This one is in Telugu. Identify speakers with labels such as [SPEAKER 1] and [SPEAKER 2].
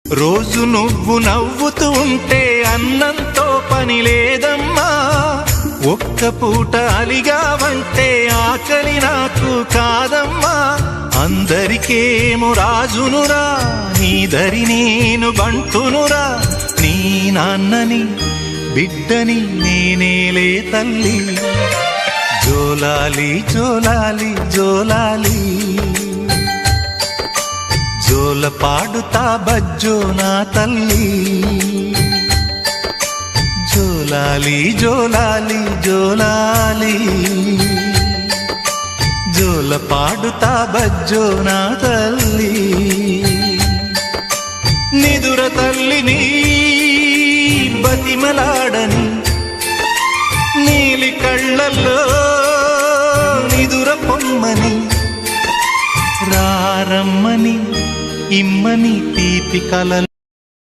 [SPEAKER 1] రోజు నువ్వు నవ్వుతూ ఉంటే అన్నంతో పని లేదమ్మా. ఒక్క పూట అలిగావంటే ఆకలి నాకు కాదమ్మా. అందరికేమో రాజునురా, నీ దరి నేను బంటునురా. నీ నాన్నని బిడ్డని నేనేలే తల్లి. జోలాలి జోలాలి జోలాలి, జోల పాడుతా బజ్జో నా తల్లి. జోలాలి జోలాలి జోలాలి, జోల పాడుతా బజ్జో నా తల్లి. నిదుర తల్లిని బతిమలాడని, నీలి కళ్ళల్లో నిదుర పొమ్మని, రారమ్మని ఇమ్మని తీపి కలలు